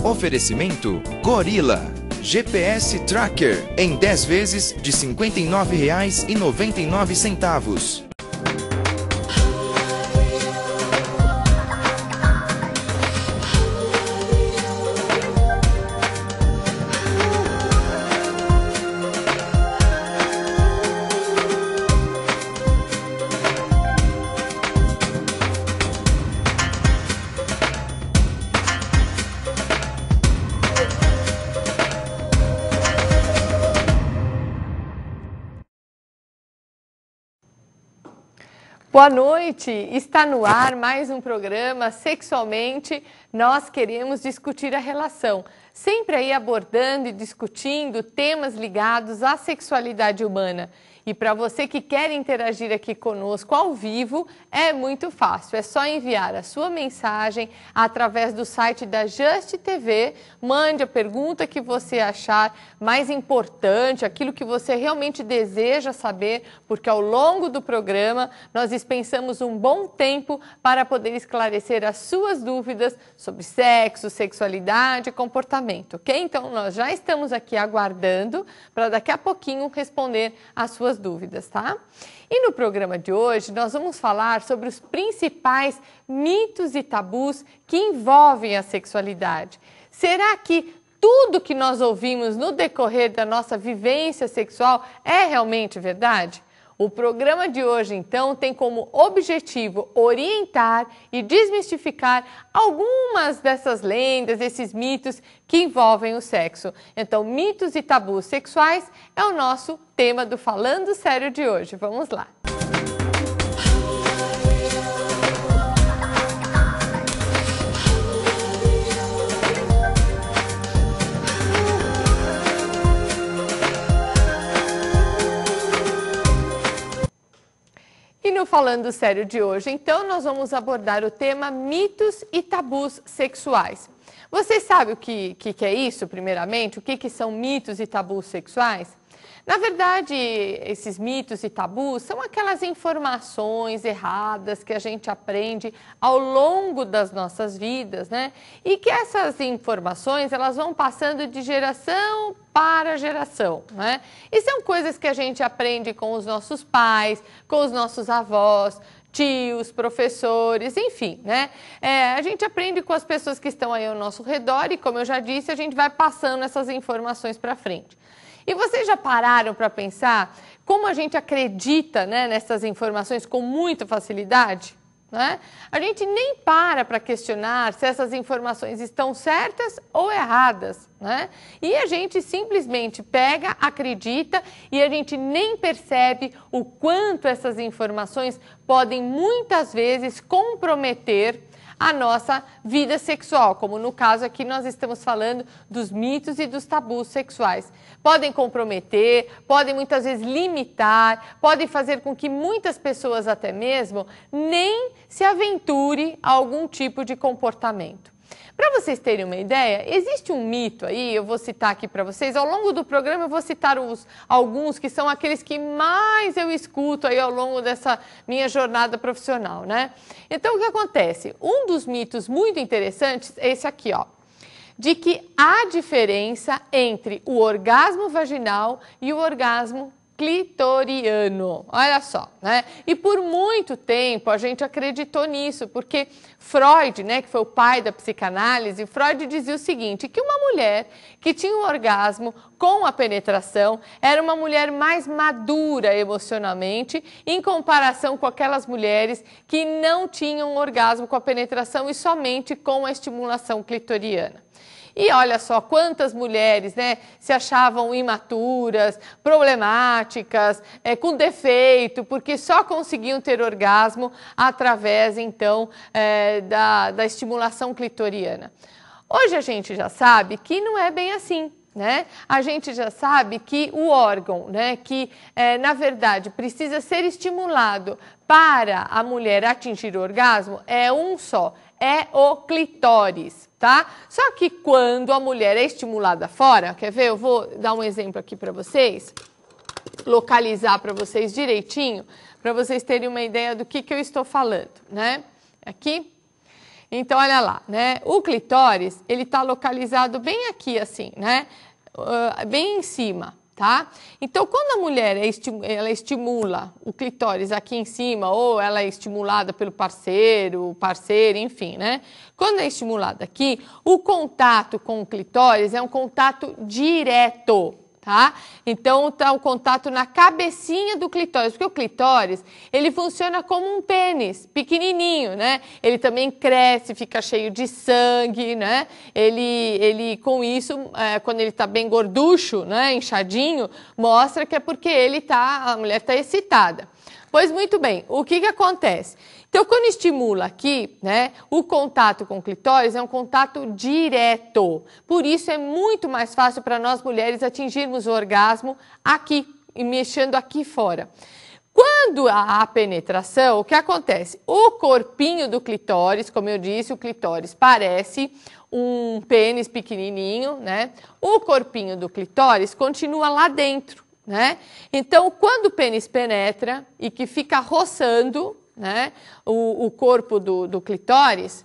Oferecimento Gorilla. GPS Tracker em 10 vezes de R$ 59,99. Boa noite! Está no ar mais um programa Sexualmente. Nós queremos discutir a relação, sempre aí abordando e discutindo temas ligados à sexualidade humana. E para você que quer interagir aqui conosco ao vivo, é muito fácil. É só enviar a sua mensagem através do site da Just TV. Mande a pergunta que você achar mais importante, aquilo que você realmente deseja saber, porque ao longo do programa nós dispensamos um bom tempo para poder esclarecer as suas dúvidas sobre sexo, sexualidade e comportamento, ok? Então nós já estamos aqui aguardando para daqui a pouquinho responder as suas dúvidas, tá? E no programa de hoje nós vamos falar sobre os principais mitos e tabus que envolvem a sexualidade. Será que tudo que nós ouvimos no decorrer da nossa vivência sexual é realmente verdade? O programa de hoje, então, tem como objetivo orientar e desmistificar algumas dessas lendas, esses mitos que envolvem o sexo. Então, mitos e tabus sexuais é o nosso tema do Falando Sério de hoje. Vamos lá! E no Falando Sério de hoje, então, nós vamos abordar o tema mitos e tabus sexuais. Você sabe o que é isso, primeiramente? O que são mitos e tabus sexuais? Na verdade, esses mitos e tabus são aquelas informações erradas que a gente aprende ao longo das nossas vidas, né? E que essas informações, elas vão passando de geração para geração, né? E são coisas que a gente aprende com os nossos pais, com os nossos avós, tios, professores, enfim, né? A gente aprende com as pessoas que estão aí ao nosso redor e, como eu já disse, a gente vai passando essas informações para frente. E vocês já pararam para pensar como a gente acredita, né, nessas informações com muita facilidade? Né? A gente nem para questionar se essas informações estão certas ou erradas, né? E a gente simplesmente pega, acredita e a gente nem percebe o quanto essas informações podem muitas vezes comprometer a nossa vida sexual, como no caso aqui nós estamos falando dos mitos e dos tabus sexuais. Podem comprometer, podem muitas vezes limitar, podem fazer com que muitas pessoas até mesmo nem se aventure a algum tipo de comportamento. Para vocês terem uma ideia, existe um mito aí, eu vou citar aqui para vocês, ao longo do programa eu vou citar alguns que são aqueles que mais eu escuto aí ao longo dessa minha jornada profissional, né? Então o que acontece? Um dos mitos muito interessantes é esse aqui, ó, de que há diferença entre o orgasmo vaginal e o orgasmo clitoriano, olha só, né? E por muito tempo a gente acreditou nisso, porque Freud, né, que foi o pai da psicanálise, Freud dizia o seguinte, que uma mulher que tinha um orgasmo com a penetração era uma mulher mais madura emocionalmente em comparação com aquelas mulheres que não tinham orgasmo com a penetração e somente com a estimulação clitoriana. E olha só quantas mulheres, né, se achavam imaturas, problemáticas, com defeito, porque só conseguiam ter orgasmo através, então, da estimulação clitoriana. Hoje a gente já sabe que não é bem assim, né? A gente já sabe que o órgão, né, que na verdade precisa ser estimulado para a mulher atingir o orgasmo é um só, é o clitóris, tá? Só que quando a mulher é estimulada fora, quer ver? Eu vou dar um exemplo aqui para vocês, localizar para vocês direitinho, para vocês terem uma ideia do que eu estou falando, né? Aqui. Então, olha lá, né? O clitóris, ele está localizado bem aqui, assim, né? Bem em cima, tá? Então, quando a mulher ela estimula o clitóris aqui em cima, ou ela é estimulada pelo parceira, enfim, né? Quando é estimulada aqui, o contato com o clitóris é um contato direto, tá? Então, tá o contato na cabecinha do clitóris, porque o clitóris, ele funciona como um pênis, pequenininho, né? Ele também cresce, fica cheio de sangue, né? Ele com isso, quando ele tá bem gorducho, né, inchadinho, mostra que é porque a mulher tá excitada. Pois muito bem, o que acontece? Então, quando estimula aqui, né, o contato com o clitóris é um contato direto. Por isso é muito mais fácil para nós mulheres atingirmos o orgasmo aqui, e mexendo aqui fora. Quando há penetração, o que acontece? O corpinho do clitóris, como eu disse, o clitóris parece um pênis pequenininho, né? O corpinho do clitóris continua lá dentro, né? Então, quando o pênis penetra e que fica roçando, né, o corpo do clitóris,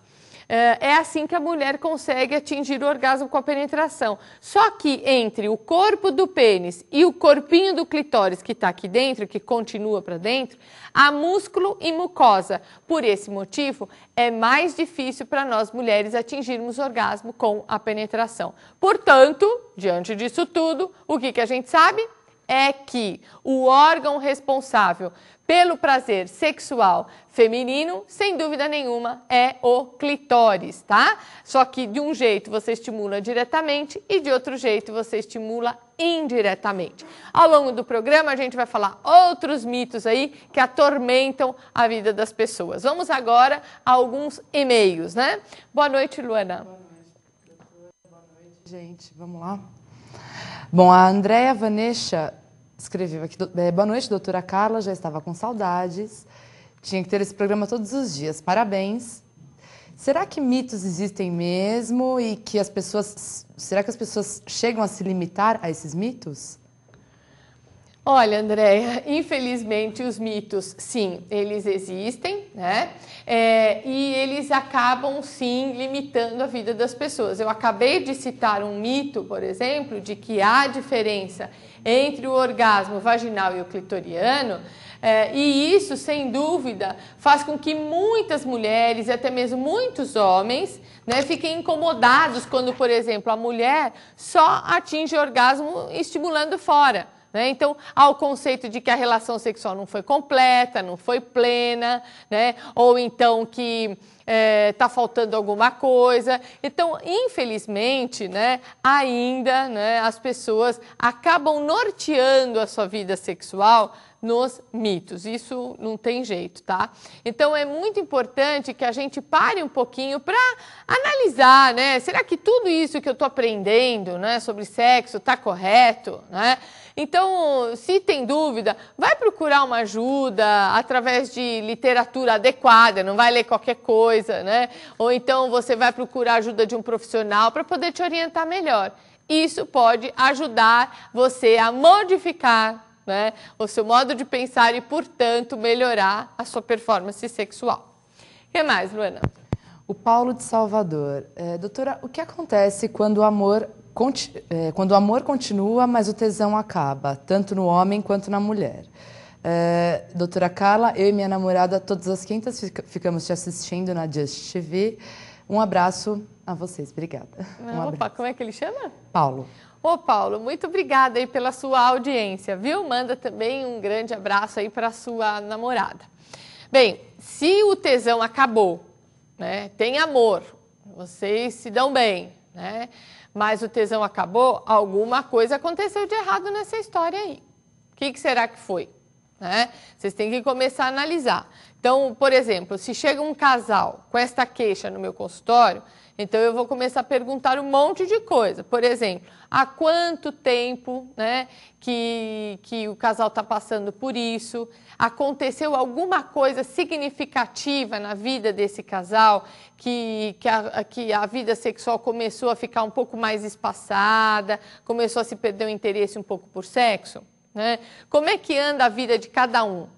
é assim que a mulher consegue atingir o orgasmo com a penetração. Só que entre o corpo do pênis e o corpinho do clitóris que está aqui dentro, que continua para dentro, há músculo e mucosa. Por esse motivo, é mais difícil para nós mulheres atingirmos o orgasmo com a penetração. Portanto, diante disso tudo, o que a gente sabe? É que o órgão responsável pelo prazer sexual feminino, sem dúvida nenhuma, é o clitóris, tá? Só que de um jeito você estimula diretamente e de outro jeito você estimula indiretamente. Ao longo do programa a gente vai falar outros mitos aí que atormentam a vida das pessoas. Vamos agora a alguns e-mails, né? Boa noite, Luana. Boa noite, doutora. Boa noite, gente. Vamos lá? Bom, a Andréia Vanessa escreveu aqui, boa noite, doutora Carla, já estava com saudades, tinha que ter esse programa todos os dias, parabéns. Será que mitos existem mesmo e que será que as pessoas chegam a se limitar a esses mitos? Olha, Andréia, infelizmente os mitos, sim, eles existem, né? E eles acabam, sim, limitando a vida das pessoas. Eu acabei de citar um mito, por exemplo, de que há diferença entre o orgasmo vaginal e o clitoriano, e isso, sem dúvida, faz com que muitas mulheres e até mesmo muitos homens, né, fiquem incomodados quando, por exemplo, a mulher só atinge o orgasmo estimulando fora. Né? Então, há o conceito de que a relação sexual não foi completa, não foi plena, né? Ou então que está faltando alguma coisa. Então, infelizmente, né, ainda, né, as pessoas acabam norteando a sua vida sexual nos mitos. Isso não tem jeito, tá? Então, é muito importante que a gente pare um pouquinho para analisar, né? Será que tudo isso que eu estou aprendendo, né, sobre sexo está correto, né? Então, se tem dúvida, vai procurar uma ajuda através de literatura adequada, não vai ler qualquer coisa, né? Ou então você vai procurar a ajuda de um profissional para poder te orientar melhor. Isso pode ajudar você a modificar, né, o seu modo de pensar e, portanto, melhorar a sua performance sexual. O que mais, Luana? O Paulo de Salvador. Doutora, o que acontece quando o amor continua, mas o tesão acaba, tanto no homem quanto na mulher? Doutora Carla, eu e minha namorada, todas as quintas, ficamos te assistindo na Just TV. Um abraço a vocês. Obrigada. Opa, como é que ele chama? Paulo. Ô, Paulo, muito obrigada aí pela sua audiência, viu? Manda também um grande abraço aí para a sua namorada. Bem, se o tesão acabou, né, tem amor, vocês se dão bem, né, mas o tesão acabou, alguma coisa aconteceu de errado nessa história aí. O que será que foi? Né? Vocês têm que começar a analisar. Então, por exemplo, se chega um casal com esta queixa no meu consultório, então eu vou começar a perguntar um monte de coisa. Por exemplo, há quanto tempo, né, que o casal está passando por isso? Aconteceu alguma coisa significativa na vida desse casal que a vida sexual começou a ficar um pouco mais espaçada, começou a se perder o interesse um pouco por sexo? Né? Como é que anda a vida de cada um?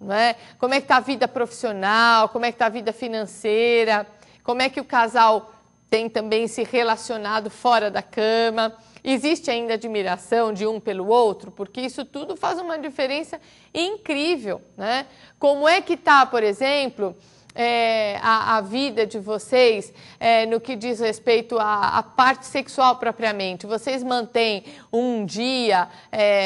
Né? Como é que está a vida profissional? Como é que está a vida financeira? como é que o casal tem também se relacionado fora da cama. Existe ainda admiração de um pelo outro, porque isso tudo faz uma diferença incrível, né? Como é que está, por exemplo, a vida de vocês no que diz respeito à parte sexual propriamente? Vocês mantêm um dia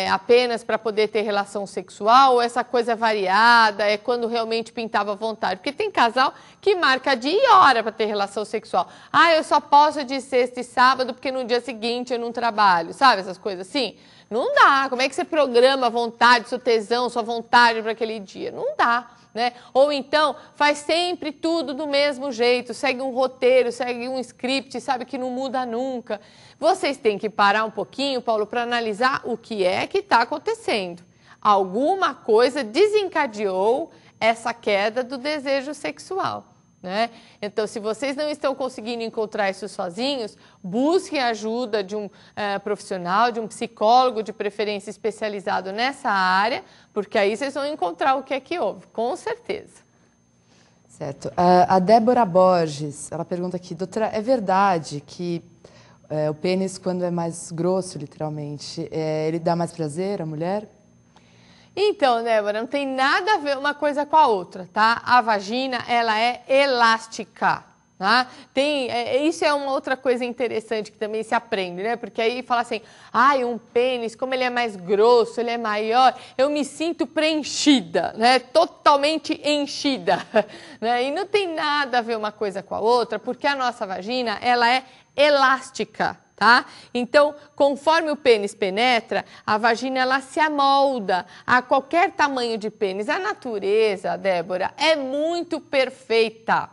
apenas para poder ter relação sexual, ou essa coisa variada, é quando realmente pintava à vontade? Porque tem casal que marca dia e hora para ter relação sexual. Ah, eu só posso de sexta e sábado porque no dia seguinte eu não trabalho, sabe? Essas coisas assim. Não dá. Como é que você programa a vontade, seu tesão, sua vontade para aquele dia? Não dá. Né? Ou então faz sempre tudo do mesmo jeito, segue um roteiro, segue um script, sabe que não muda nunca. Vocês têm que parar um pouquinho, Paulo, para analisar o que é que está acontecendo. Alguma coisa desencadeou essa queda do desejo sexual. Né? Então, se vocês não estão conseguindo encontrar isso sozinhos, busquem a ajuda de um profissional, de um psicólogo de preferência especializado nessa área, porque aí vocês vão encontrar o que é que houve, com certeza. Certo. A Débora Borges, ela pergunta aqui, doutora, é verdade que o pênis, quando é mais grosso, literalmente, ele dá mais prazer à mulher? Então, Débora, não tem nada a ver uma coisa com a outra, tá? A vagina, ela é elástica, tá? Isso é uma outra coisa interessante que também se aprende, né? Porque aí fala assim, um pênis, como ele é mais grosso, ele é maior, eu me sinto preenchida, né? Totalmente enchida, né? E não tem nada a ver uma coisa com a outra, porque a nossa vagina, ela é elástica. Tá? Então, conforme o pênis penetra, a vagina ela se amolda a qualquer tamanho de pênis. A natureza, Débora, é muito perfeita,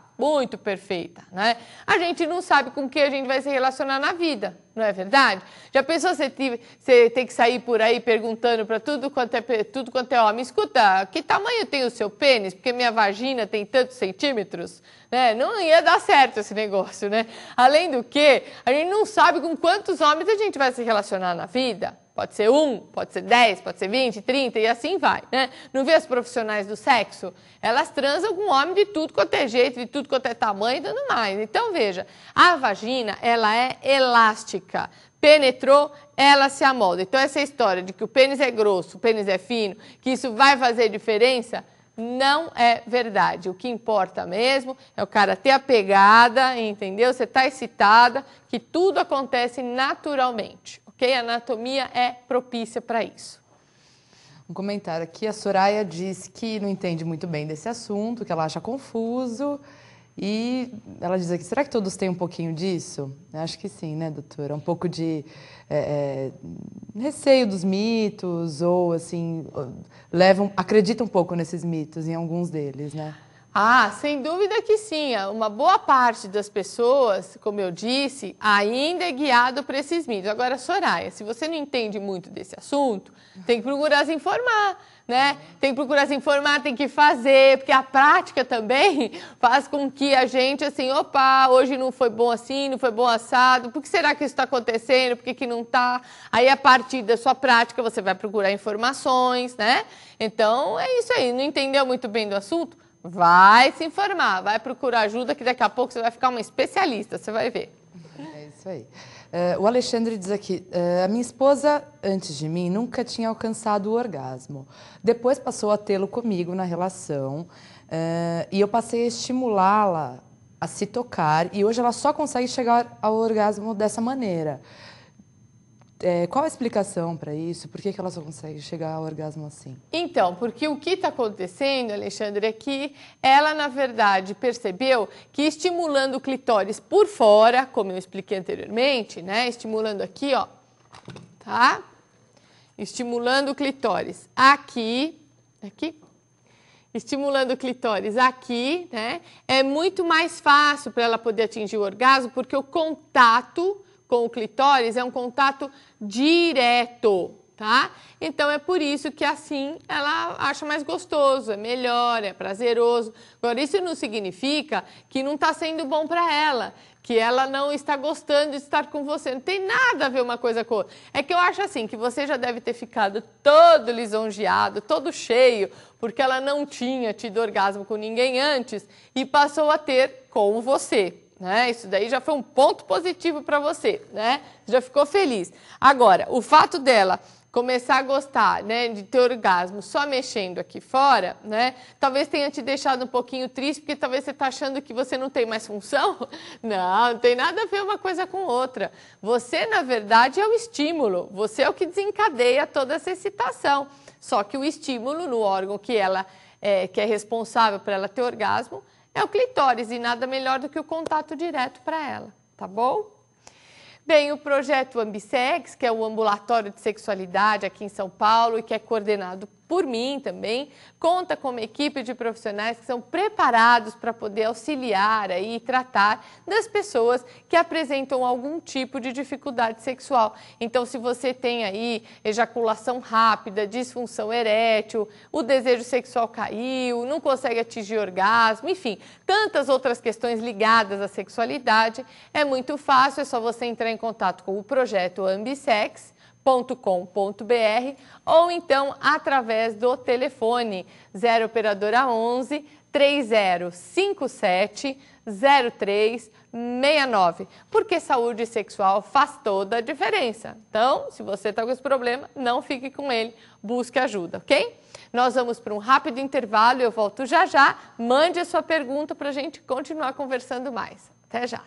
né? A gente não sabe com que a gente vai se relacionar na vida, não é verdade? Já pensou você tem que sair por aí perguntando para tudo quanto é homem, escuta, que tamanho tem o seu pênis? Porque minha vagina tem tantos centímetros, né? Não ia dar certo esse negócio, né? Além do que, a gente não sabe com quantos homens a gente vai se relacionar na vida. Pode ser 1, pode ser 10, pode ser 20, 30 e assim vai, né? Não vê as profissionais do sexo? Elas transam com homem de tudo quanto é jeito, de tudo quanto é tamanho e tudo mais. Então, veja, a vagina, ela é elástica. Penetrou, ela se amolda. Então, essa história de que o pênis é grosso, o pênis é fino, que isso vai fazer diferença, não é verdade. O que importa mesmo é o cara ter a pegada, entendeu? Você está excitada, que tudo acontece naturalmente. Okay? A anatomia é propícia para isso. Um comentário aqui, a Soraya diz que não entende muito bem desse assunto, que ela acha confuso. E ela diz aqui, será que todos têm um pouquinho disso? Eu acho que sim, né, doutora? Um pouco de receio dos mitos, ou assim, acreditam um pouco nesses mitos, em alguns deles, né? Sem dúvida que sim. Uma boa parte das pessoas, como eu disse, ainda é guiado por esses mitos. Agora, Soraya, se você não entende muito desse assunto, tem que procurar se informar, né? Tem que procurar se informar, tem que fazer, porque a prática também faz com que a gente, assim, hoje não foi bom assim, não foi bom assado, por que será que isso está acontecendo, por que não está? Aí, a partir da sua prática, você vai procurar informações, né? Então, é isso aí. Não entendeu muito bem do assunto? Vai se informar, vai procurar ajuda, que daqui a pouco você vai ficar uma especialista, você vai ver. É isso aí. O Alexandre diz aqui, a minha esposa, antes de mim, nunca tinha alcançado o orgasmo. Depois passou a tê-lo comigo na relação e eu passei a estimulá-la a se tocar e hoje ela só consegue chegar ao orgasmo dessa maneira. Qual a explicação para isso? Por que ela só consegue chegar ao orgasmo assim? Então, porque o que está acontecendo, Alexandre, é que ela, na verdade, percebeu que estimulando o clitóris por fora, como eu expliquei anteriormente, né? Estimulando aqui, ó, tá? Estimulando o clitóris aqui, estimulando o clitóris aqui, né? É muito mais fácil para ela poder atingir o orgasmo, porque o contato com o clitóris é um contato direto, tá? Então, é por isso que assim ela acha mais gostoso, é melhor, é prazeroso. Agora, isso não significa que não está sendo bom para ela, que ela não está gostando de estar com você. Não tem nada a ver uma coisa com outra. É que eu acho assim, que você já deve ter ficado todo lisonjeado, todo cheio, porque ela não tinha tido orgasmo com ninguém antes e passou a ter com você. Né? Isso daí já foi um ponto positivo para você, né? Já ficou feliz. Agora, o fato dela começar a gostar, né, de ter orgasmo só mexendo aqui fora, né, talvez tenha te deixado um pouquinho triste, porque talvez você está achando que você não tem mais função. Não tem nada a ver uma coisa com outra. Você, na verdade, é o estímulo. Você é o que desencadeia toda essa excitação. Só que o estímulo no órgão que é responsável por ela ter orgasmo é o clitóris, e nada melhor do que o contato direto para ela, tá bom? Bem, o projeto Ambissex, que é o ambulatório de sexualidade aqui em São Paulo e que é coordenado por mim também, conta com uma equipe de profissionais que são preparados para poder auxiliar aí e tratar das pessoas que apresentam algum tipo de dificuldade sexual. Então, se você tem aí ejaculação rápida, disfunção erétil, o desejo sexual caiu, não consegue atingir orgasmo, enfim, tantas outras questões ligadas à sexualidade, é muito fácil, é só você entrar em contato com o projeto Ambissex, .com.br ou então através do telefone 0 operadora 11 3057 0369, porque saúde sexual faz toda a diferença. Então, se você está com esse problema, não fique com ele, busque ajuda, ok? Nós vamos para um rápido intervalo, eu volto já já. Mande a sua pergunta para a gente continuar conversando mais. Até já!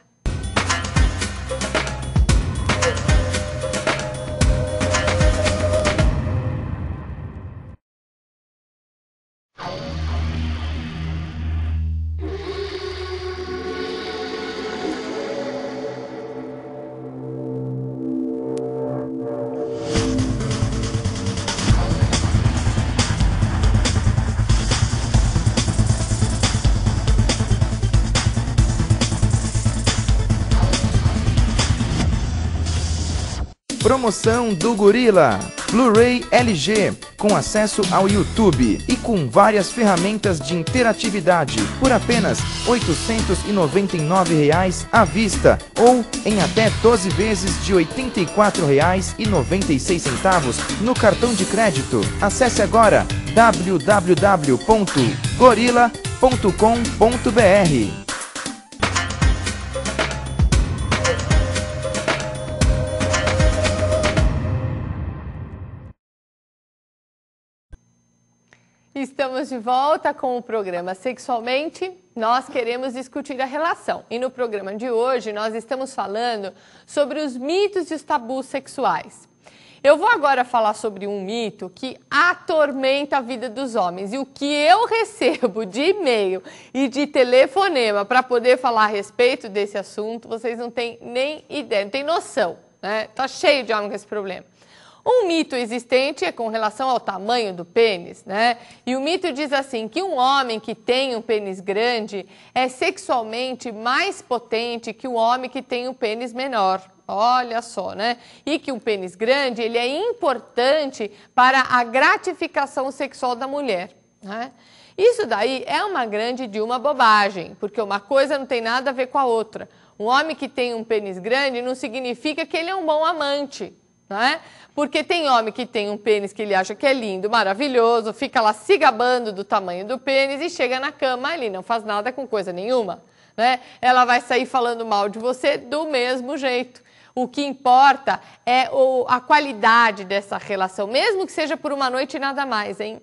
Promoção do Gorila, Blu-ray LG, com acesso ao YouTube e com várias ferramentas de interatividade, por apenas R$ 899 à vista ou em até 12 vezes de R$ 84,96 no cartão de crédito. Acesse agora www.gorila.com.br. Estamos de volta com o programa Sexualmente. Nós queremos discutir a relação. E no programa de hoje nós estamos falando sobre os mitos e os tabus sexuais. Eu vou agora falar sobre um mito que atormenta a vida dos homens. E o que eu recebo de e-mail e de telefonema para poder falar a respeito desse assunto, vocês não têm nem ideia, não têm noção, né? Tá cheio de homem com esse problema. Um mito existente é com relação ao tamanho do pênis, né? E o mito diz assim, que um homem que tem um pênis grande é sexualmente mais potente que um homem que tem um pênis menor. Olha só, né? E que um pênis grande, ele é importante para a gratificação sexual da mulher, né? Isso daí é uma grande de uma bobagem, porque uma coisa não tem nada a ver com a outra. Um homem que tem um pênis grande não significa que ele é um bom amante, né? Porque tem homem que tem um pênis que ele acha que é lindo, maravilhoso, fica lá se gabando do tamanho do pênis e chega na cama, ele não faz nada com coisa nenhuma, né? Ela vai sair falando mal de você do mesmo jeito. O que importa é a qualidade dessa relação, mesmo que seja por uma noite e nada mais, hein?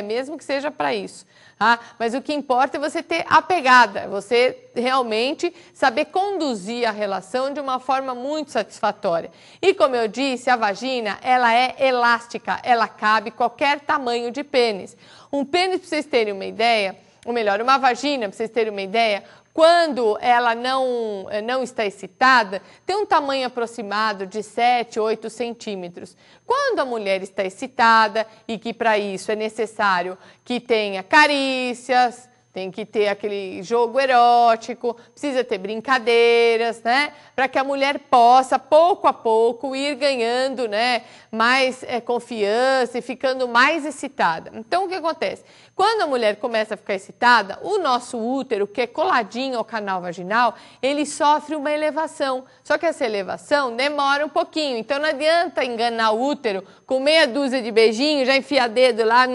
Mesmo que seja para isso. Tá? Mas o que importa é você ter a pegada, você realmente saber conduzir a relação de uma forma muito satisfatória. E como eu disse, a vagina, ela é elástica, ela cabe qualquer tamanho de pênis. Um pênis, para vocês terem uma ideia, ou melhor, uma vagina, para vocês terem uma ideia, quando ela não está excitada, tem um tamanho aproximado de 7, 8 centímetros. Quando a mulher está excitada e que para isso é necessário que tenha carícias, Tem que ter aquele jogo erótico, precisa ter brincadeiras, né? Para que a mulher possa, pouco a pouco, ir ganhando, né, mais confiança e ficando mais excitada. Então, o que acontece? Quando a mulher começa a ficar excitada, o nosso útero, que é coladinho ao canal vaginal, ele sofre uma elevação. Só que essa elevação demora um pouquinho. Então, não adianta enganar o útero com meia dúzia de beijinhos, já enfia dedo lá,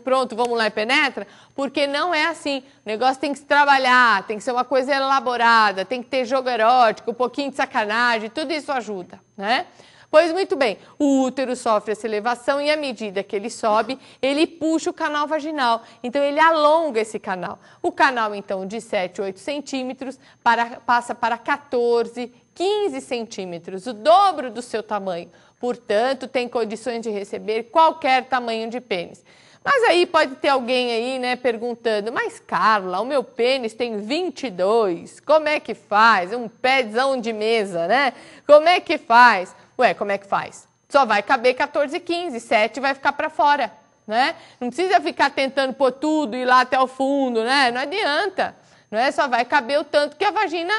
pronto, vamos lá e penetra. Porque não é assim. O negócio tem que se trabalhar, tem que ser uma coisa elaborada, tem que ter jogo erótico, um pouquinho de sacanagem, tudo isso ajuda, né? Pois muito bem, o útero sofre essa elevação e à medida que ele sobe, ele puxa o canal vaginal. Então ele alonga esse canal. O canal, então, de 7, 8 centímetros passa para 14, 15 centímetros, o dobro do seu tamanho. Portanto, tem condições de receber qualquer tamanho de pênis. Mas aí pode ter alguém aí, né, perguntando, mas Carla, o meu pênis tem 22, como é que faz? Um pézão de mesa, né? Como é que faz? Ué, como é que faz? Só vai caber 14, 15, 7 vai ficar para fora, né? Não precisa ficar tentando pôr tudo e ir lá até o fundo, né? Não adianta, não é? Só vai caber o tanto que a vagina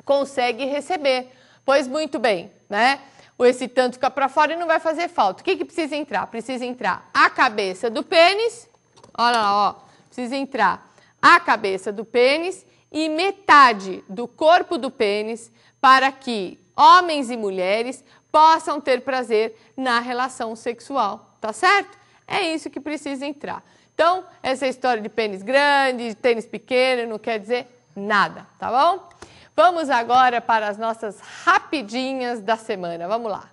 consegue receber. Pois muito bem, né? Esse tanto fica para fora e não vai fazer falta. O que precisa entrar? Precisa entrar a cabeça do pênis, olha lá, ó, precisa entrar a cabeça do pênis e metade do corpo do pênis para que homens e mulheres possam ter prazer na relação sexual, tá certo? É isso que precisa entrar. Então, essa história de pênis grande, de tênis pequeno, não quer dizer nada, tá bom? Vamos agora para as nossas rapidinhas da semana. Vamos lá.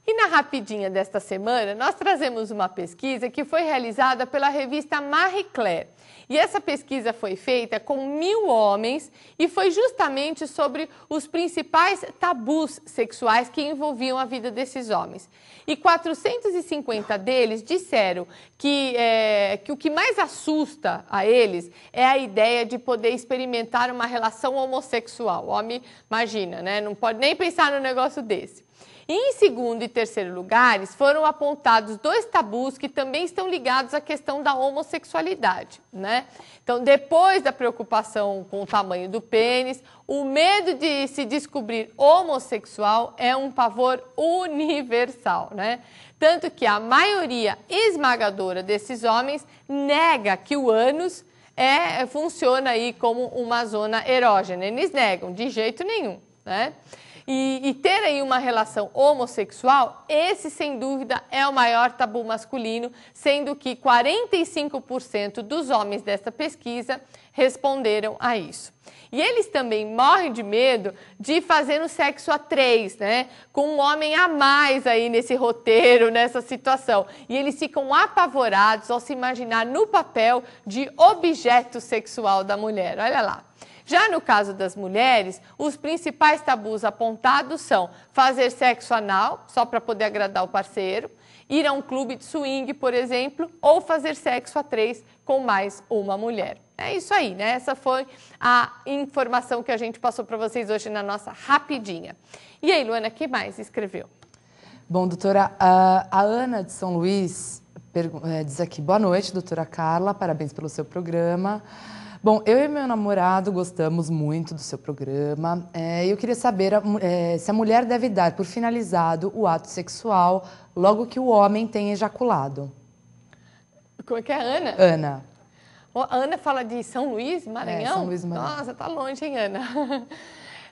E na rapidinha desta semana, nós trazemos uma pesquisa que foi realizada pela revista Marie Claire. E essa pesquisa foi feita com 1.000 homens e foi justamente sobre os principais tabus sexuais que envolviam a vida desses homens. E 450 deles disseram que o que mais assusta a eles é a ideia de poder experimentar uma relação homossexual. O homem, imagina, né? Não pode nem pensar num negócio desse. E em segundo e terceiro lugares foram apontados 2 tabus que também estão ligados à questão da homossexualidade, né? Então, depois da preocupação com o tamanho do pênis, o medo de se descobrir homossexual é um pavor universal, né? Tanto que a maioria esmagadora desses homens nega que o ânus funciona aí como uma zona erógena. Eles negam de jeito nenhum, né? E ter aí uma relação homossexual, esse sem dúvida é o maior tabu masculino, sendo que 45% dos homens desta pesquisa responderam a isso. E eles também morrem de medo de fazer um sexo a 3, né? Com um homem a mais aí nesse roteiro, nessa situação. E eles ficam apavorados ao se imaginar no papel de objeto sexual da mulher. Olha lá. Já no caso das mulheres, os principais tabus apontados são fazer sexo anal, só para poder agradar o parceiro, ir a um clube de swing, por exemplo, ou fazer sexo a 3 com mais uma mulher. É isso aí, né? Essa foi a informação que a gente passou para vocês hoje na nossa rapidinha. E aí, Luana, o que mais escreveu? Bom, doutora, a Ana de São Luís diz aqui, boa noite, doutora Carla, parabéns pelo seu programa. Bom, eu e meu namorado gostamos muito do seu programa. Eu queria saber se a mulher deve dar por finalizado o ato sexual logo que o homem tem ejaculado. Como é que é, Ana? Ana. A Ana fala de São Luís, Maranhão? São Luís, Maranhão. Nossa, tá longe, hein, Ana?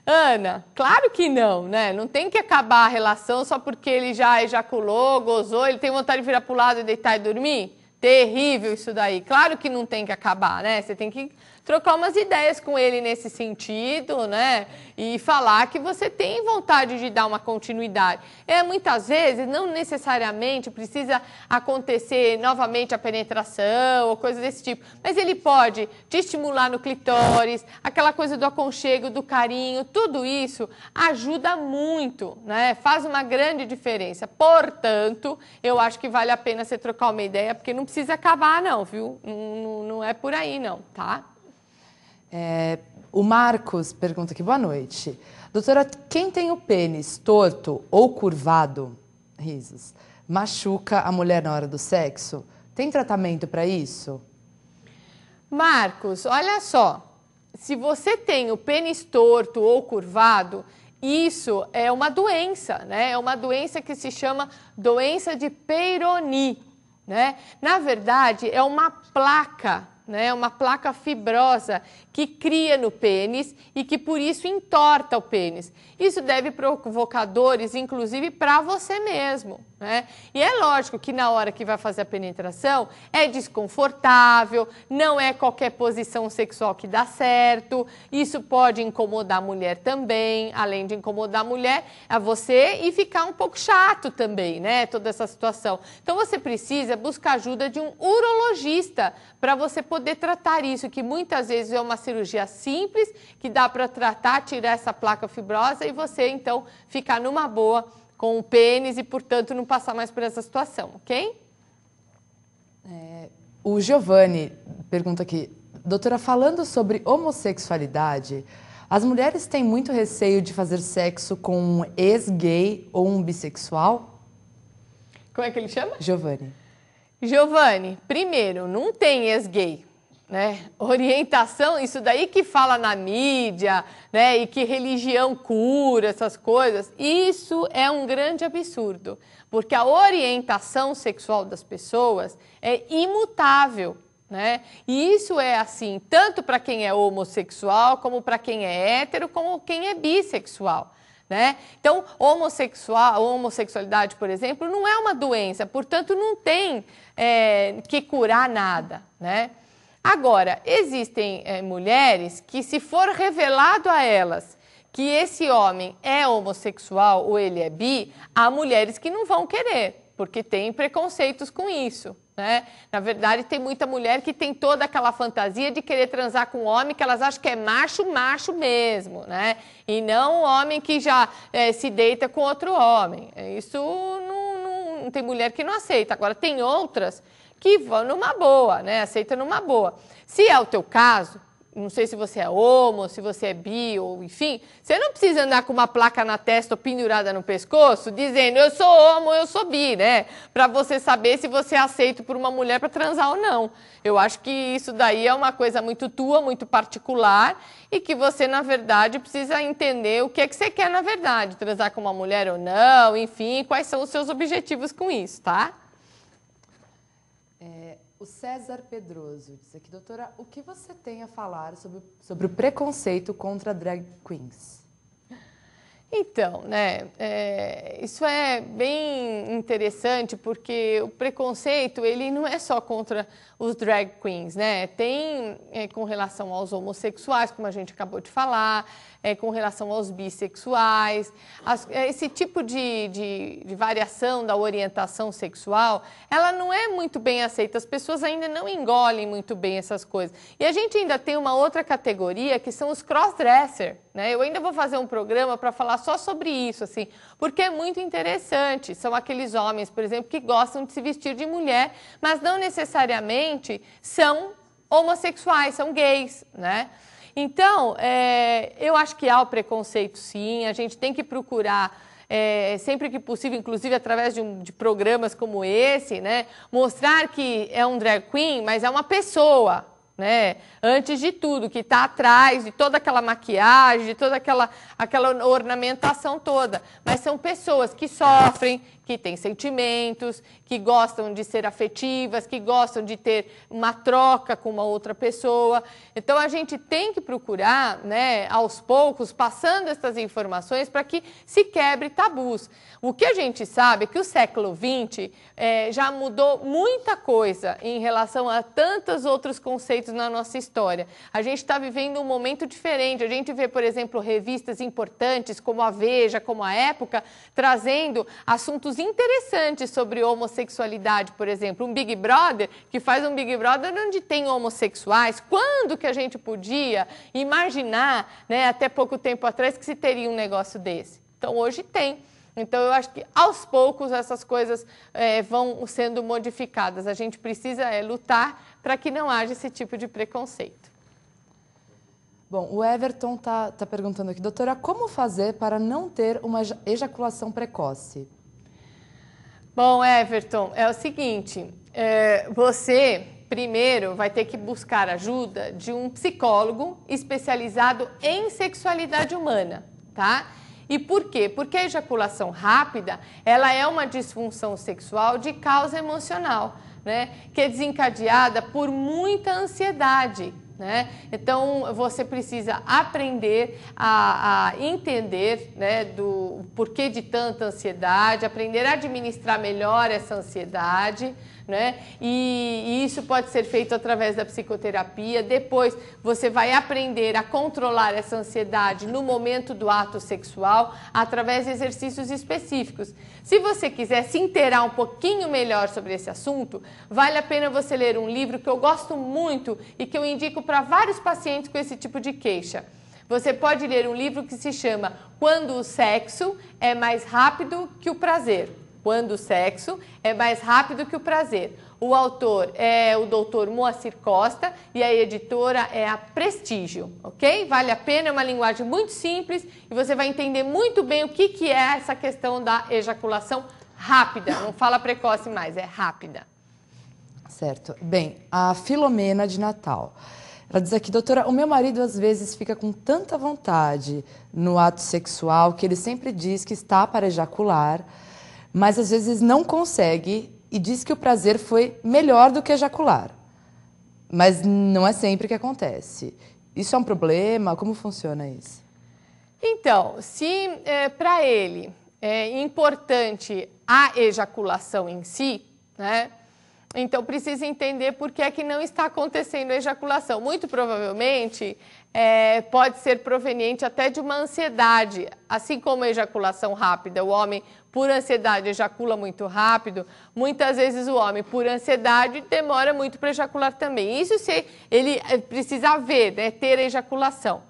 Ana, claro que não, né? Não tem que acabar a relação só porque ele já ejaculou, gozou, ele tem vontade de virar pro lado e deitar e dormir? Terrível isso daí. Claro que não tem que acabar, né? Você tem que trocar umas ideias com ele nesse sentido, né? E falar que você tem vontade de dar uma continuidade. Muitas vezes, não necessariamente precisa acontecer novamente a penetração ou coisa desse tipo, mas ele pode te estimular no clitóris, aquela coisa do aconchego, do carinho, tudo isso ajuda muito, né? Faz uma grande diferença. Portanto, eu acho que vale a pena você trocar uma ideia, porque não precisa acabar não, viu? Não é por aí não, tá? O Marcos pergunta aqui, boa noite. Doutora, quem tem o pênis torto ou curvado, risos, machuca a mulher na hora do sexo? Tem tratamento para isso? Marcos, olha só, se você tem o pênis torto ou curvado, isso é uma doença, né? É uma doença que se chama doença de Peyronie, né? Na verdade, é uma placa, né? Uma placa fibrosa que cria no pênis e que por isso entorta o pênis. Isso deve provocar dores, inclusive para você mesmo, né? E é lógico que na hora que vai fazer a penetração é desconfortável, não é qualquer posição sexual que dá certo, isso pode incomodar a mulher também, além de incomodar a mulher, a você e ficar um pouco chato também, né? Toda essa situação. Então você precisa buscar ajuda de um urologista para você poder tratar isso, que muitas vezes é uma cirurgia simples, que dá para tratar, tirar essa placa fibrosa e você então ficar numa boa com o pênis e, portanto, não passar mais por essa situação, ok? O Giovanni pergunta aqui, doutora, falando sobre homossexualidade, as mulheres têm muito receio de fazer sexo com um ex-gay ou um bissexual? Como é que ele chama? Giovanni. Giovanni, primeiro, não tem ex-gay, né? Orientação, isso daí que fala na mídia, né? E que religião cura, essas coisas, isso é um grande absurdo, porque a orientação sexual das pessoas é imutável, né? E isso é assim, tanto para quem é homossexual, como para quem é hétero, como quem é bissexual. Né? Então, homossexualidade, por exemplo, não é uma doença, portanto, não tem que curar nada. Né? Agora, existem mulheres que, se for revelado a elas que esse homem é homossexual ou ele é bi, há mulheres que não vão querer, porque tem preconceitos com isso. Né? Na verdade, tem muita mulher que tem toda aquela fantasia de querer transar com um homem que elas acham que é macho, macho mesmo, né? E não um homem que já se deita com outro homem. Isso não tem mulher que não aceita. Agora, tem outras que vão numa boa, né? Aceita numa boa. Se é o teu caso, não sei se você é homo, se você é bi, ou enfim, você não precisa andar com uma placa na testa ou pendurada no pescoço, dizendo eu sou homo, eu sou bi, né? Para você saber se você é aceito por uma mulher para transar ou não. Eu acho que isso daí é uma coisa muito tua, muito particular, e que você, na verdade, precisa entender o que é que você quer, na verdade, transar com uma mulher ou não, enfim, quais são os seus objetivos com isso, tá? O César Pedroso diz aqui, doutora, o que você tem a falar sobre o preconceito contra drag queens? Então, né, isso é bem interessante porque o preconceito, ele não é só contra os drag queens, né? Tem com relação aos homossexuais, como a gente acabou de falar, com relação aos bissexuais, esse tipo de variação da orientação sexual, ela não é muito bem aceita, as pessoas ainda não engolem muito bem essas coisas. E a gente ainda tem uma outra categoria que são os crossdresser, né? Eu ainda vou fazer um programa para falar só sobre isso, assim, porque é muito interessante. São aqueles homens, por exemplo, que gostam de se vestir de mulher, mas não necessariamente são homossexuais, são gays, né? Então, eu acho que há o preconceito, sim, a gente tem que procurar, sempre que possível, inclusive através de programas como esse, né, mostrar que é um drag queen, mas é uma pessoa, né? Antes de tudo, que está atrás de toda aquela maquiagem, de toda aquela ornamentação toda. Mas são pessoas que sofrem, que têm sentimentos, que gostam de ser afetivas, que gostam de ter uma troca com uma outra pessoa. Então, a gente tem que procurar, né, aos poucos, passando essas informações para que se quebre tabus. O que a gente sabe é que o século XX já mudou muita coisa em relação a tantos outros conceitos preconceitos na nossa história. A gente está vivendo um momento diferente. A gente vê, por exemplo, revistas importantes como a Veja, como a Época, trazendo assuntos interessantes sobre homossexualidade, por exemplo. Um Big Brother, que faz um Big Brother onde tem homossexuais. Quando que a gente podia imaginar, né, até pouco tempo atrás, que se teria um negócio desse? Então, hoje tem. Então, eu acho que, aos poucos, essas coisas vão sendo modificadas. A gente precisa lutar para que não haja esse tipo de preconceito. Bom, o Everton tá perguntando aqui, doutora, como fazer para não ter uma ejaculação precoce? Bom, Everton, é o seguinte, você primeiro vai ter que buscar ajuda de um psicólogo especializado em sexualidade humana, tá? E por quê? Porque a ejaculação rápida, ela é uma disfunção sexual de causa emocional, né? Que é desencadeada por muita ansiedade, né? Então, você precisa aprender a entender, né, do porquê de tanta ansiedade, aprender a administrar melhor essa ansiedade, né? E isso pode ser feito através da psicoterapia. Depois você vai aprender a controlar essa ansiedade no momento do ato sexual através de exercícios específicos. Se você quiser se inteirar um pouquinho melhor sobre esse assunto, vale a pena você ler um livro que eu gosto muito e que eu indico para vários pacientes com esse tipo de queixa. Você pode ler um livro que se chama Quando o Sexo é Mais Rápido que o Prazer. Quando o sexo é mais rápido que o prazer. O autor é o Dr. Moacir Costa e a editora é a Prestígio, ok? Vale a pena, é uma linguagem muito simples e você vai entender muito bem o que é essa questão da ejaculação rápida. Não fala precoce mais, é rápida. Certo. Bem, a Filomena de Natal. Ela diz aqui, doutora, o meu marido às vezes fica com tanta vontade no ato sexual que ele sempre diz que está para ejacular, mas às vezes não consegue e diz que o prazer foi melhor do que ejacular. Mas não é sempre que acontece. Isso é um problema? Como funciona isso? Então, se para ele é importante a ejaculação em si, né? Então precisa entender por que é que não está acontecendo a ejaculação. Muito provavelmente pode ser proveniente até de uma ansiedade. Assim como a ejaculação rápida, o homem por ansiedade ejacula muito rápido, muitas vezes o homem por ansiedade demora muito para ejacular também. Isso se ele precisa ver, né, ter a ejaculação.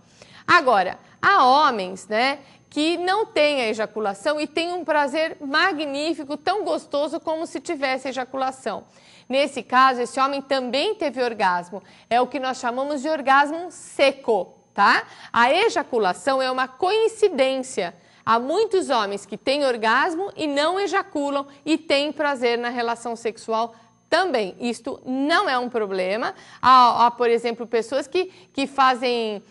Agora, há homens, né, que não têm a ejaculação e têm um prazer magnífico, tão gostoso como se tivesse ejaculação. Nesse caso, esse homem também teve orgasmo. É o que nós chamamos de orgasmo seco, tá? A ejaculação é uma coincidência. Há muitos homens que têm orgasmo e não ejaculam e têm prazer na relação sexual também. Isto não é um problema. Há por exemplo, pessoas que fazem...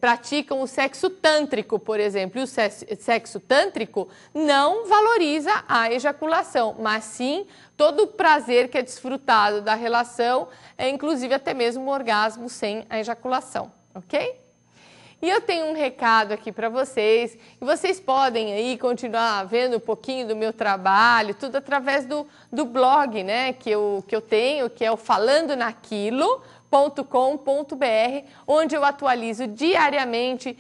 praticam o sexo tântrico, por exemplo, e o sexo tântrico não valoriza a ejaculação, mas sim todo o prazer que é desfrutado da relação, inclusive até mesmo o orgasmo sem a ejaculação, ok? E eu tenho um recado aqui para vocês, e vocês podem aí continuar vendo um pouquinho do meu trabalho, tudo através do blog, né, que eu tenho, que é o Falando Naquilo.com.br, onde eu atualizo diariamente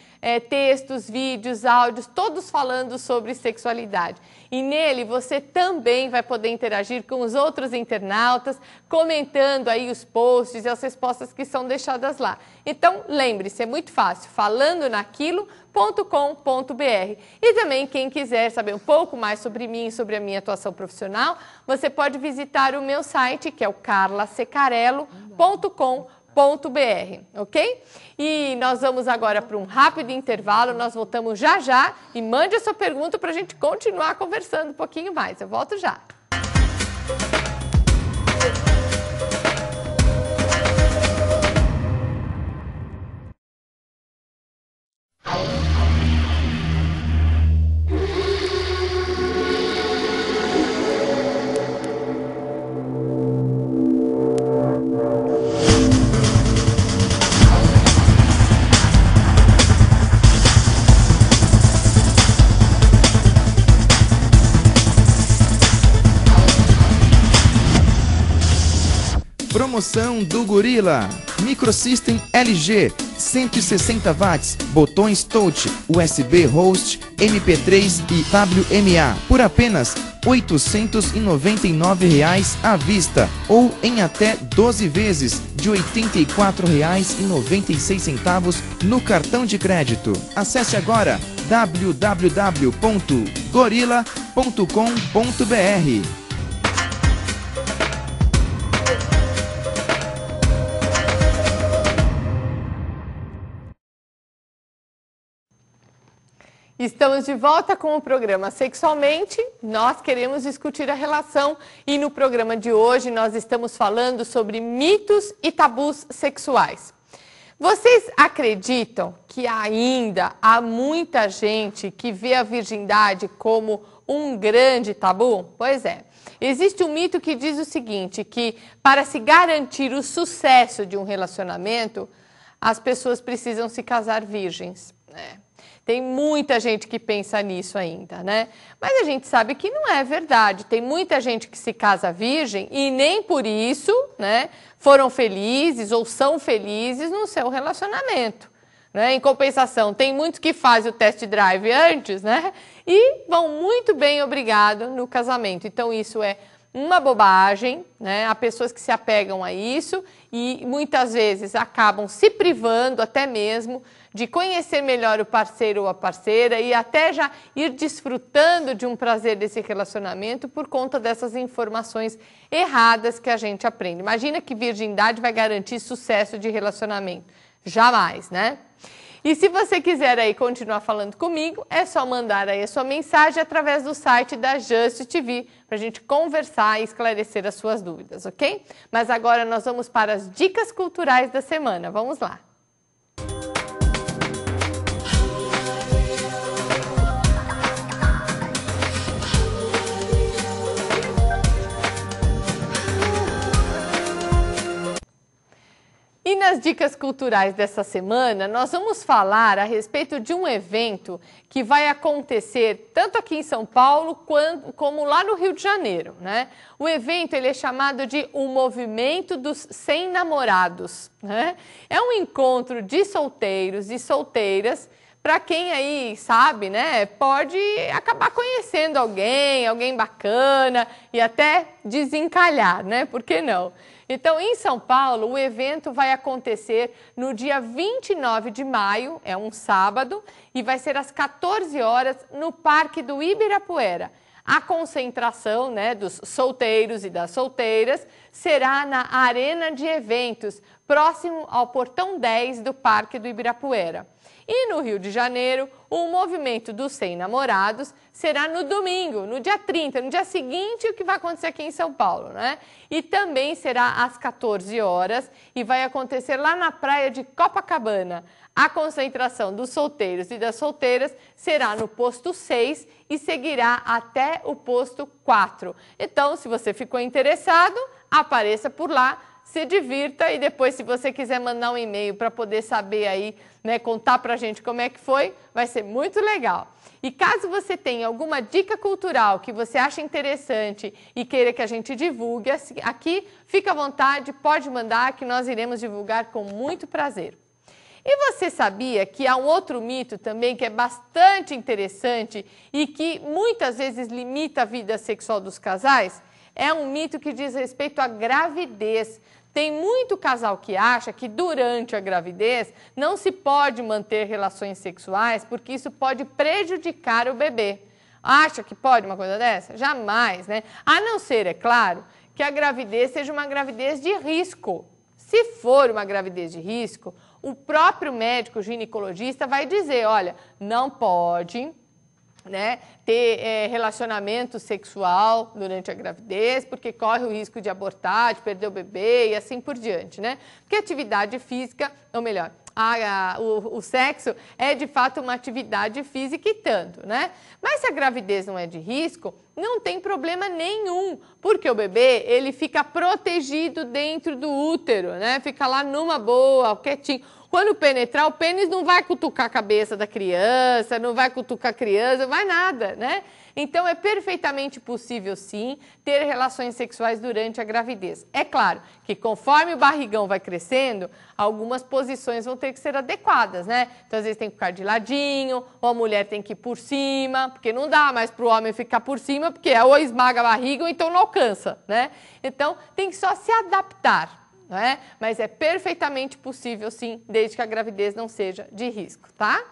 textos, vídeos, áudios, todos falando sobre sexualidade. E nele você também vai poder interagir com os outros internautas, comentando aí os posts e as respostas que são deixadas lá. Então, lembre-se, é muito fácil, falandonaquilo.com.br. E também, quem quiser saber um pouco mais sobre mim e sobre a minha atuação profissional, você pode visitar o meu site, que é o carlasecarello.com.br, ok? E nós vamos agora para um rápido intervalo, nós voltamos já já e mande a sua pergunta para a gente continuar conversando um pouquinho mais. Eu volto já. Promoção do Gorila. Microsystem LG, 160 watts, botões touch, USB host, MP3 e WMA, por apenas R$ 899 à vista ou em até 12 vezes de R$ 84,96 no cartão de crédito. Acesse agora www.gorilla.com.br. Estamos de volta com o programa Sexualmente. Nós queremos discutir a relação e no programa de hoje nós estamos falando sobre mitos e tabus sexuais. Vocês acreditam que ainda há muita gente que vê a virgindade como um grande tabu? Pois é. Existe um mito que diz o seguinte, que para se garantir o sucesso de um relacionamento, as pessoas precisam se casar virgens, né? Tem muita gente que pensa nisso ainda, né? Mas a gente sabe que não é verdade. Tem muita gente que se casa virgem e nem por isso, né, foram felizes ou são felizes no seu relacionamento, né? Em compensação, tem muitos que fazem o test drive antes, né, e vão muito bem, obrigado, no casamento. Então isso é uma bobagem, né? Há pessoas que se apegam a isso e muitas vezes acabam se privando até mesmo de conhecer melhor o parceiro ou a parceira e até já ir desfrutando de um prazer desse relacionamento por conta dessas informações erradas que a gente aprende. Imagina que virgindade vai garantir sucesso de relacionamento. Jamais, né? E se você quiser aí continuar falando comigo, é só mandar aí a sua mensagem através do site da Just TV para a gente conversar e esclarecer as suas dúvidas, ok? Mas agora nós vamos para as dicas culturais da semana. Vamos lá! E nas dicas culturais dessa semana, nós vamos falar a respeito de um evento que vai acontecer tanto aqui em São Paulo como lá no Rio de Janeiro, né? O evento ele é chamado de o Movimento dos Sem Namorados, né? É um encontro de solteiros e solteiras para quem aí sabe, né, pode acabar conhecendo alguém bacana e até desencalhar, né? Por que não? Então, em São Paulo, o evento vai acontecer no dia 29 de maio, é um sábado, e vai ser às 14 horas no Parque do Ibirapuera. A concentração, né, dos solteiros e das solteiras será na Arena de Eventos, próximo ao Portão 10 do Parque do Ibirapuera. E no Rio de Janeiro, o Movimento dos Sem Namorados será no domingo, no dia 30, no dia seguinte o que vai acontecer aqui em São Paulo, né? E também será às 14 horas e vai acontecer lá na praia de Copacabana. A concentração dos solteiros e das solteiras será no posto 6 e seguirá até o posto 4. Então, se você ficou interessado, apareça por lá, se divirta e depois, se você quiser mandar um e-mail para poder saber aí, né, contar pra gente como é que foi, vai ser muito legal. E caso você tenha alguma dica cultural que você acha interessante e queira que a gente divulgue aqui, fica à vontade, pode mandar que nós iremos divulgar com muito prazer. E você sabia que há um outro mito também que é bastante interessante e que muitas vezes limita a vida sexual dos casais? É um mito que diz respeito à gravidez. Tem muito casal que acha que durante a gravidez não se pode manter relações sexuais porque isso pode prejudicar o bebê. Acha que pode uma coisa dessa? Jamais, né? A não ser, é claro, que a gravidez seja uma gravidez de risco. Se for uma gravidez de risco, o próprio médico ginecologista vai dizer, olha, não pode, né, ter relacionamento sexual durante a gravidez, porque corre o risco de abortar, de perder o bebê e assim por diante, né? Porque atividade física, ou melhor, o sexo é de fato uma atividade física e tanto, né? Mas se a gravidez não é de risco, não tem problema nenhum, porque o bebê, ele fica protegido dentro do útero, né? Fica lá numa boa, quietinho. Quando penetrar, o pênis não vai cutucar a cabeça da criança, não vai cutucar a criança, vai nada, né? Então, é perfeitamente possível, sim, ter relações sexuais durante a gravidez. É claro que conforme o barrigão vai crescendo, algumas posições vão ter que ser adequadas, né? Então, às vezes tem que ficar de ladinho, ou a mulher tem que ir por cima, porque não dá mais para o homem ficar por cima, porque ou esmaga a barriga ou então não alcança, né? Então, tem que só se adaptar, né? Mas é perfeitamente possível, sim, desde que a gravidez não seja de risco, tá?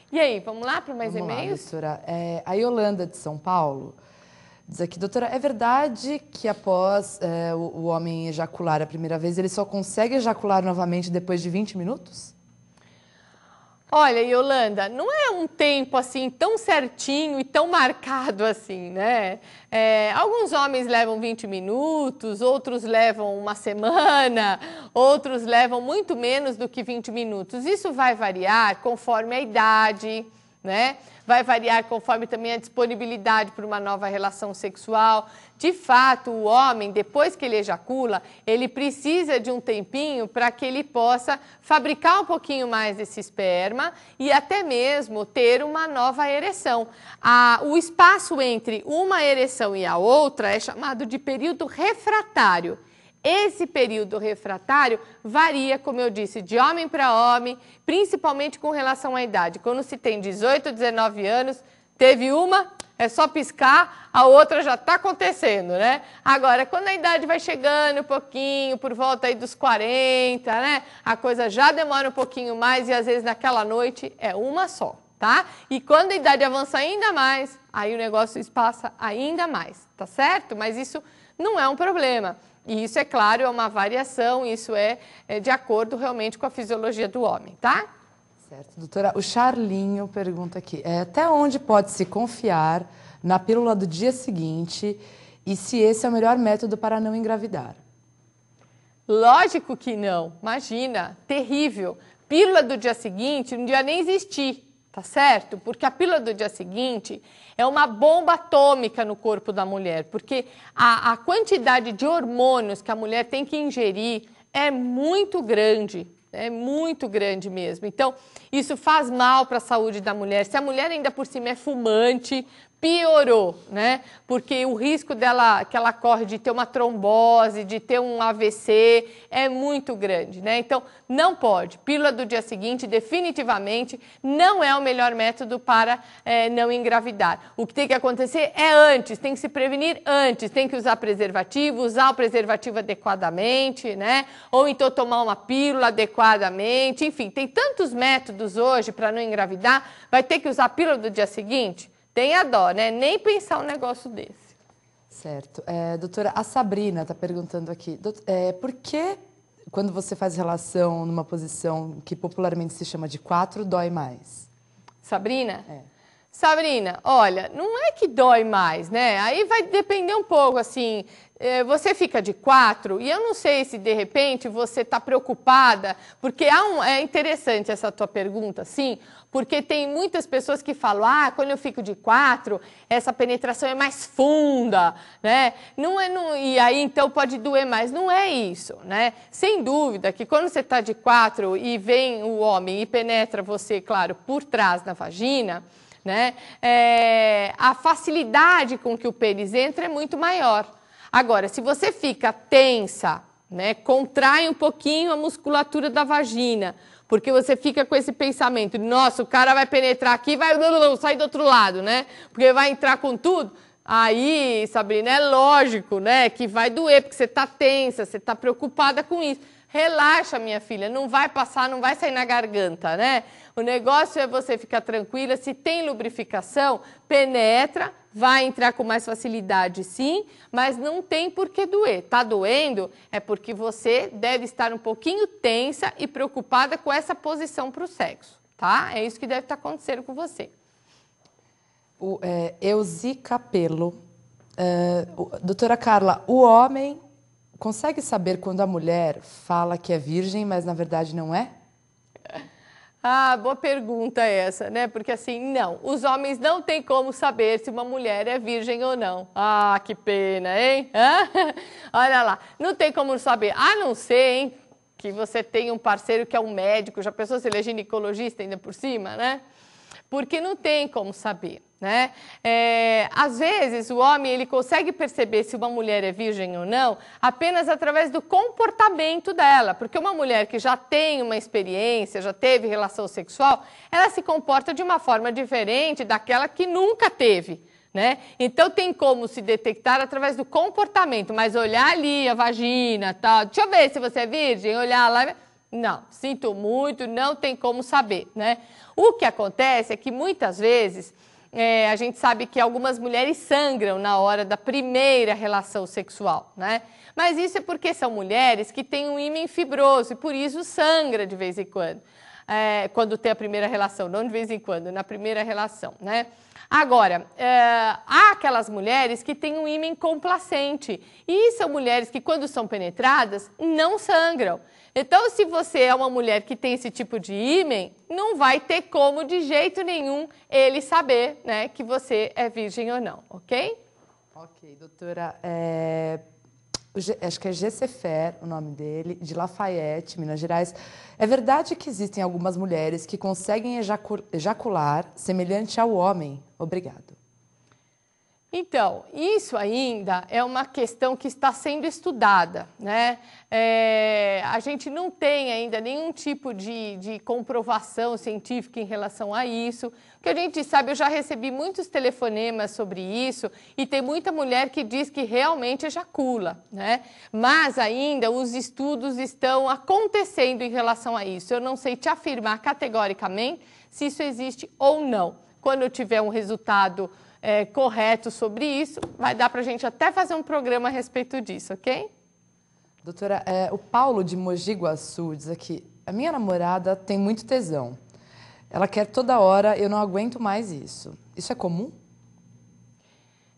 E aí, vamos lá para mais e-mails? Doutora. A Yolanda de São Paulo diz aqui, doutora, é verdade que após o homem ejacular a primeira vez, ele só consegue ejacular novamente depois de 20 minutos? Olha, Yolanda, não é um tempo assim tão certinho e tão marcado assim, né? Alguns homens levam 20 minutos, outros levam uma semana, outros levam muito menos do que 20 minutos. Isso vai variar conforme a idade, né? Vai variar conforme também a disponibilidade para uma nova relação sexual. De fato, o homem, depois que ele ejacula, ele precisa de um tempinho para que ele possa fabricar um pouquinho mais desse esperma e até mesmo ter uma nova ereção. O espaço entre uma ereção e a outra é chamado de período refratário. Esse período refratário varia, como eu disse, de homem para homem, principalmente com relação à idade. Quando se tem 18, 19 anos, teve uma, é só piscar, a outra já está acontecendo, né? Agora, quando a idade vai chegando um pouquinho, por volta aí dos 40, né? A coisa já demora um pouquinho mais e às vezes naquela noite é uma só, tá? E quando a idade avança ainda mais, aí o negócio passa ainda mais, tá certo? Mas isso não é um problema. E isso, é claro, é uma variação, isso é de acordo realmente com a fisiologia do homem, tá? Certo. Doutora, o Charlinho pergunta aqui, até onde pode se confiar na pílula do dia seguinte e se esse é o melhor método para não engravidar? Lógico que não, imagina, terrível. Pílula do dia seguinte não devia nem existir. Tá certo? Porque a pílula do dia seguinte é uma bomba atômica no corpo da mulher, porque a quantidade de hormônios que a mulher tem que ingerir é muito grande mesmo. Então, isso faz mal para a saúde da mulher. Se a mulher ainda por cima é fumante, piorou, né? Porque o risco que ela corre de ter uma trombose, de ter um AVC é muito grande, né? Então, não pode. Pílula do dia seguinte, definitivamente, não é o melhor método para não engravidar. O que tem que acontecer é antes, tem que se prevenir antes, tem que usar preservativo, usar o preservativo adequadamente, né? Ou então tomar uma pílula adequadamente, enfim, tem tantos métodos hoje para não engravidar, vai ter que usar a pílula do dia seguinte? Tenha dó, né? Nem pensar um negócio desse. Certo. Doutora, a Sabrina está perguntando aqui, por que quando você faz relação numa posição que popularmente se chama de 4, dói mais? Sabrina? Sabrina, olha, não é que dói mais, né? Aí vai depender um pouco, assim, você fica de 4 e eu não sei se de repente você está preocupada, porque é interessante essa tua pergunta, sim, porque tem muitas pessoas que falam, quando eu fico de 4, essa penetração é mais funda, né? E aí então pode doer mais, não é isso, né? Sem dúvida que quando você está de 4 e vem o homem e penetra você, claro, por trás na vagina, né? A facilidade com que o pênis entra é muito maior. Agora, se você fica tensa, né, contrai um pouquinho a musculatura da vagina, porque você fica com esse pensamento, nossa, o cara vai penetrar aqui e vai sair do outro lado, né? Porque vai entrar com tudo. Aí, Sabrina, é lógico, né, que vai doer, porque você está tensa, você está preocupada com isso. Relaxa, minha filha, não vai passar, não vai sair na garganta, né? O negócio é você ficar tranquila, se tem lubrificação, penetra, vai entrar com mais facilidade sim, mas não tem por que doer. Tá doendo é porque você deve estar um pouquinho tensa e preocupada com essa posição para o sexo, tá? É isso que deve estar acontecendo com você. Euzi Capello. Doutora Carla, o homem consegue saber quando a mulher fala que é virgem, mas na verdade não é? Boa pergunta essa, né? Porque assim, não, os homens não têm como saber se uma mulher é virgem ou não. Que pena, hein? Olha lá, não tem como saber, a não ser, hein, que você tem um parceiro que é um médico, já pensou se ele é ginecologista ainda por cima, né? Porque não tem como saber, né? Às vezes o homem ele consegue perceber se uma mulher é virgem ou não apenas através do comportamento dela, porque uma mulher que já tem uma experiência, já teve relação sexual, ela se comporta de uma forma diferente daquela que nunca teve, né? Então tem como se detectar através do comportamento, mas olhar ali a vagina, tal, deixa eu ver se você é virgem, olhar lá, não, sinto muito, não tem como saber, né? O que acontece é que muitas vezes a gente sabe que algumas mulheres sangram na hora da primeira relação sexual, né? Mas isso é porque são mulheres que têm um ímã fibroso e por isso sangra de vez em quando. Quando tem a primeira relação, não de vez em quando, na primeira relação, né? Agora, há aquelas mulheres que têm um ímã complacente e são mulheres que quando são penetradas não sangram. Então, se você é uma mulher que tem esse tipo de ímã, não vai ter como de jeito nenhum ele saber, né, que você é virgem ou não, ok? Ok, doutora, acho que é Gessefer, o nome dele, de Lafayette, Minas Gerais. É verdade que existem algumas mulheres que conseguem ejacular semelhante ao homem? Obrigado. Então, isso ainda é uma questão que está sendo estudada, né? A gente não tem ainda nenhum tipo de comprovação científica em relação a isso. O que a gente sabe, eu já recebi muitos telefonemas sobre isso e tem muita mulher que diz que realmente ejacula, né? Mas ainda os estudos estão acontecendo em relação a isso. Eu não sei te afirmar categoricamente se isso existe ou não. Quando eu tiver um resultado correto sobre isso, vai dar para a gente até fazer um programa a respeito disso, ok? Doutora, o Paulo de Mogi Guaçu diz aqui, a minha namorada tem muito tesão. Ela quer toda hora, eu não aguento mais isso. Isso é comum?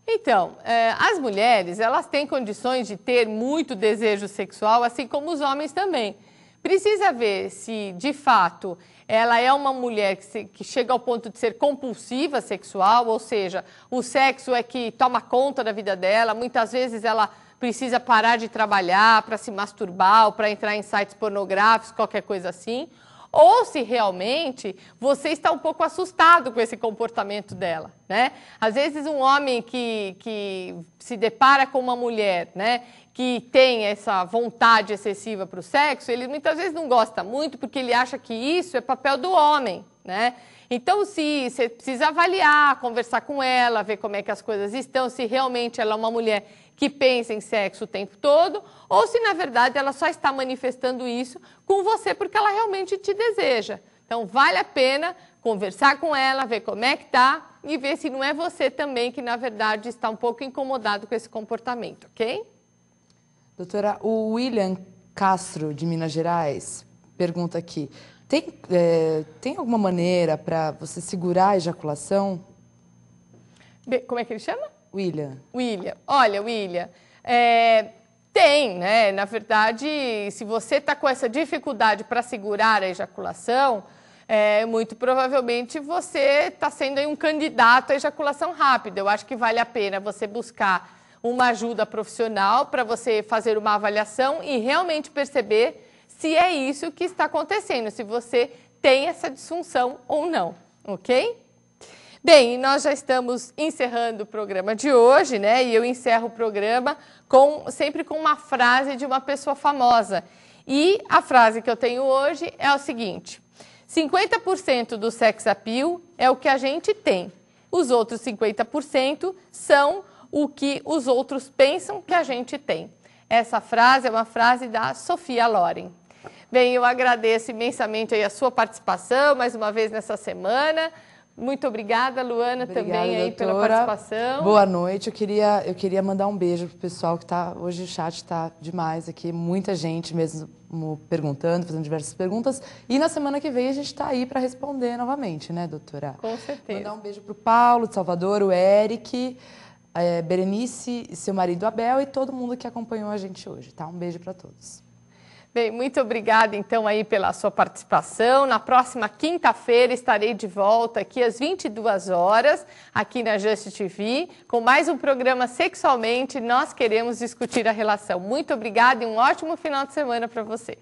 Então, as mulheres, elas têm condições de ter muito desejo sexual, assim como os homens também. Precisa ver se, de fato, ela é uma mulher que chega ao ponto de ser compulsiva sexual, ou seja, o sexo é que toma conta da vida dela. Muitas vezes ela precisa parar de trabalhar para se masturbar ou para entrar em sites pornográficos, qualquer coisa assim. Ou se realmente você está um pouco assustado com esse comportamento dela, né? Às vezes um homem que se depara com uma mulher, né, que tem essa vontade excessiva para o sexo, ele muitas vezes não gosta muito porque ele acha que isso é papel do homem, né? Então, se você precisa avaliar, conversar com ela, ver como é que as coisas estão, se realmente ela é uma mulher que pensa em sexo o tempo todo, ou se, na verdade, ela só está manifestando isso com você porque ela realmente te deseja. Então, vale a pena conversar com ela, ver como é que está e ver se não é você também que, na verdade, está um pouco incomodado com esse comportamento, ok? Doutora, o William Castro, de Minas Gerais, pergunta aqui, tem alguma maneira para você segurar a ejaculação? Como é que ele chama? William. Olha, William, tem, né? Na verdade, se você está com essa dificuldade para segurar a ejaculação, muito provavelmente você está sendo aí um candidato à ejaculação rápida. Eu acho que vale a pena você buscar uma ajuda profissional para você fazer uma avaliação e realmente perceber se é isso que está acontecendo, se você tem essa disfunção ou não, ok? Bem, nós já estamos encerrando o programa de hoje, né? E eu encerro o programa sempre com uma frase de uma pessoa famosa. E a frase que eu tenho hoje é o seguinte: 50% do sex appeal é o que a gente tem. Os outros 50% são o que os outros pensam que a gente tem. Essa frase é uma frase da Sofia Loren. Bem, eu agradeço imensamente aí a sua participação mais uma vez nessa semana. Muito obrigada, Luana, também aí pela participação. Boa noite. Eu queria mandar um beijo pro pessoal que está hoje, o chat está demais aqui, muita gente mesmo perguntando, fazendo diversas perguntas. E na semana que vem a gente está aí para responder novamente, né, doutora? Com certeza. Mandar um beijo pro Paulo de Salvador, o Eric, Berenice, seu marido Abel e todo mundo que acompanhou a gente hoje, tá? Um beijo para todos. Bem, muito obrigada, então, aí pela sua participação. Na próxima quinta-feira estarei de volta aqui às 22 horas, aqui na Just TV, com mais um programa Sexualmente. Nós queremos discutir a relação. Muito obrigada e um ótimo final de semana para você.